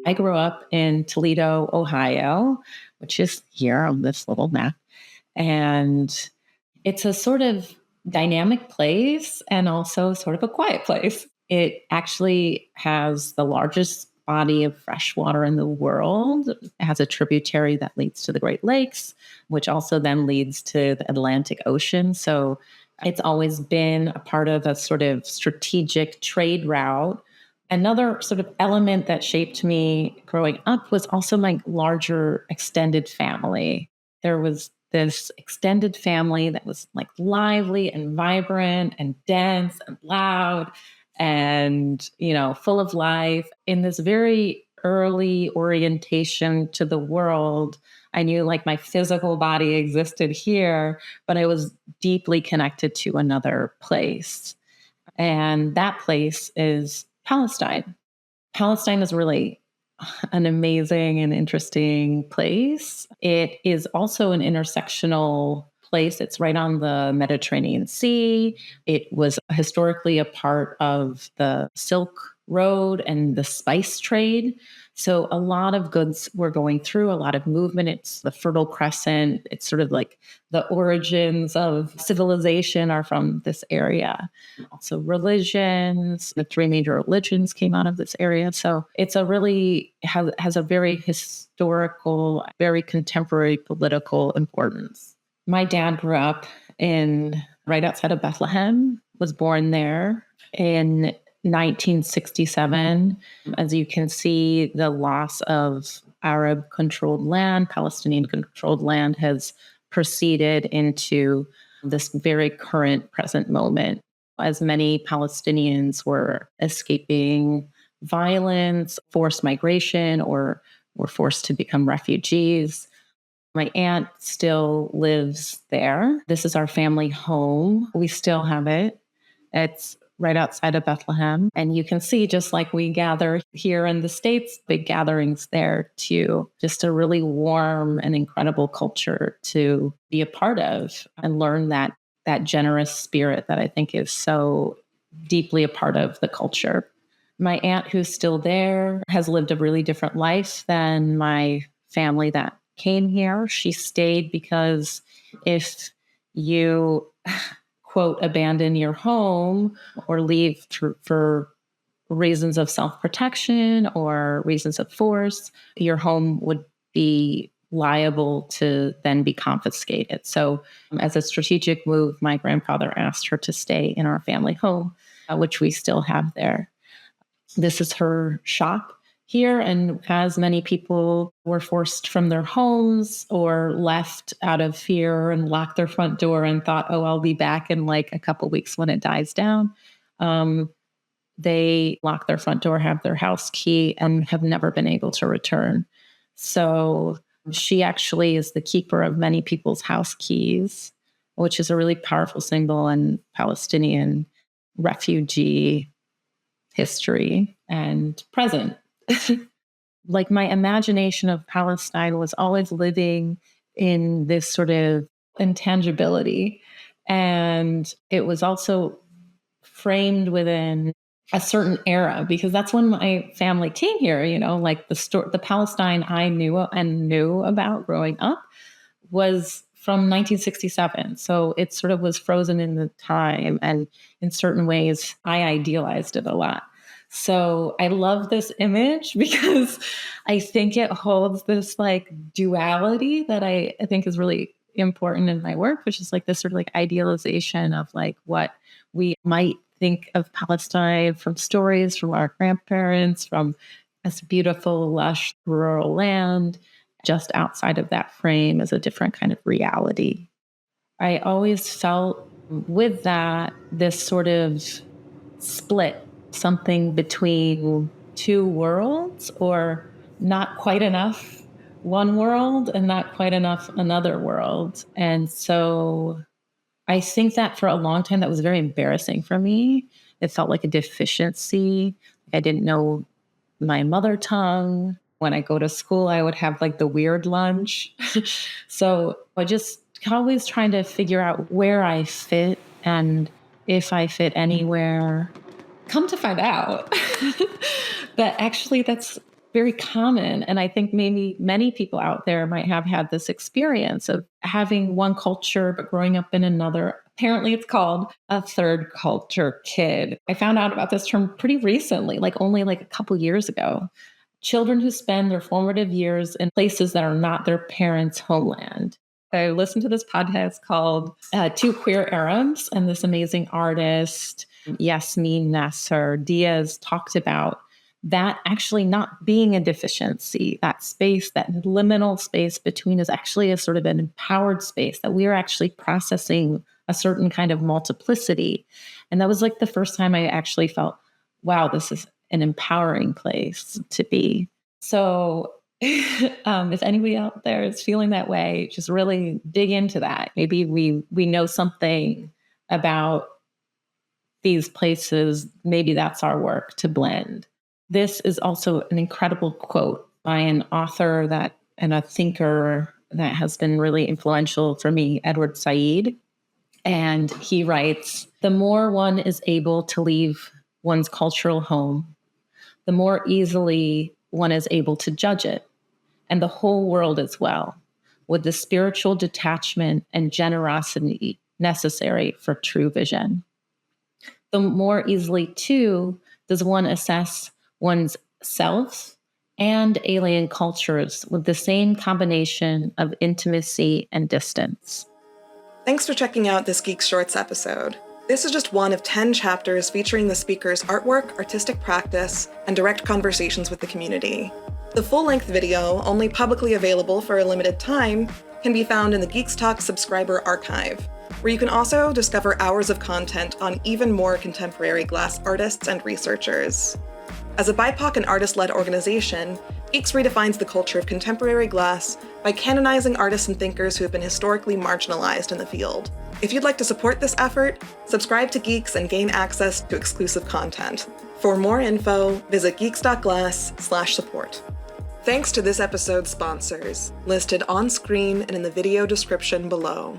I grew up in Toledo, Ohio, which is here on this little map. And it's a sort of dynamic place and also sort of a quiet place. It actually has the largest body of fresh water in the world. It has a tributary that leads to the Great Lakes, which also then leads to the Atlantic Ocean. So it's always been a part of a sort of strategic trade route. Another sort of element that shaped me growing up was also my larger extended family. There was this extended family that was like lively and vibrant and dense and loud and, full of life in this very early orientation to the world. I knew like my physical body existed here, but I was deeply connected to another place. And that place is Palestine. Palestine is really an amazing and interesting place. It is also an intersectional place. It's right on the Mediterranean Sea. It was historically a part of the Silk Road and the spice trade. So a lot of goods were going through, a lot of movement. It's the Fertile Crescent. It's sort of like the origins of civilization are from this area. Also religions, the three major religions came out of this area. So it's a really has a very historical, very contemporary political importance. My dad grew up in right outside of Bethlehem, was born there in 1967. As you can see, the loss of Arab-controlled land, Palestinian-controlled land has proceeded into this very current present moment. As many Palestinians were escaping violence, forced migration, or were forced to become refugees. My aunt still lives there. This is our family home. We still have it. It's right outside of Bethlehem. And you can see, just like we gather here in the States, big gatherings there too. Just a really warm and incredible culture to be a part of and learn that generous spirit that I think is so deeply a part of the culture. My aunt, who's still there, has lived a really different life than my family that came here. She stayed because if you quote, abandon your home or leave for reasons of self-protection or reasons of force, your home would be liable to then be confiscated. So as a strategic move, my grandfather asked her to stay in our family home, which we still have there. This is her shop here, and as many people were forced from their homes or left out of fear and locked their front door and thought, oh, I'll be back in like a couple weeks when it dies down. They lock their front door, have their house key, and have never been able to return. So she actually is the keeper of many people's house keys, which is a really powerful symbol in Palestinian refugee history and present. Like my imagination of Palestine was always living in this sort of intangibility. And it was also framed within a certain era, because that's when my family came here, like the Palestine I knew about growing up was from 1967. So it sort of was frozen in the time. And in certain ways, I idealized it a lot. So I love this image because I think it holds this like duality that I think is really important in my work, which is like this sort of like idealization of like what we might think of Palestine from stories from our grandparents, from this beautiful, lush, rural land. Just outside of that frame is a different kind of reality. I always felt with that, this sort of split, something between two worlds, or not quite enough one world and not quite enough another world. And so I think that for a long time, that was very embarrassing for me. It felt like a deficiency. I didn't know my mother tongue. When I go to school, I would have like the weird lunch. So I just always trying to figure out where I fit and if I fit anywhere. Come to find out that actually that's very common. And I think maybe many people out there might have had this experience of having one culture, but growing up in another. Apparently, it's called a third culture kid. I found out about this term pretty recently, only a couple years ago. Children who spend their formative years in places that are not their parents' homeland. I listened to this podcast called Two Queer Arabs, and this amazing artist, Yasmin Nasser Diaz, talked about that actually not being a deficiency, that space, that liminal space between is actually a sort of an empowered space, that we are actually processing a certain kind of multiplicity. And that was the first time I actually felt, wow, this is an empowering place to be. So if anybody out there is feeling that way, just really dig into that. Maybe we know something about these places. Maybe that's our work to blend. This is also an incredible quote by an author and a thinker that has been really influential for me, Edward Said. And he writes, "The more one is able to leave one's cultural home, the more easily one is able to judge it, and the whole world as well, with the spiritual detachment and generosity necessary for true vision. The more easily, too, does one assess one's self and alien cultures with the same combination of intimacy and distance." Thanks for checking out this Geeks Shorts episode. This is just one of 10 chapters featuring the speaker's artwork, artistic practice, and direct conversations with the community. The full-length video, only publicly available for a limited time, can be found in the GEEX Talks subscriber archive, where you can also discover hours of content on even more contemporary glass artists and researchers. As a BIPOC and artist-led organization, GEEX redefines the culture of contemporary glass by canonizing artists and thinkers who have been historically marginalized in the field. If you'd like to support this effort, subscribe to GEEX and gain access to exclusive content. For more info, visit geeks.glass/support. Thanks to this episode's sponsors, listed on screen and in the video description below.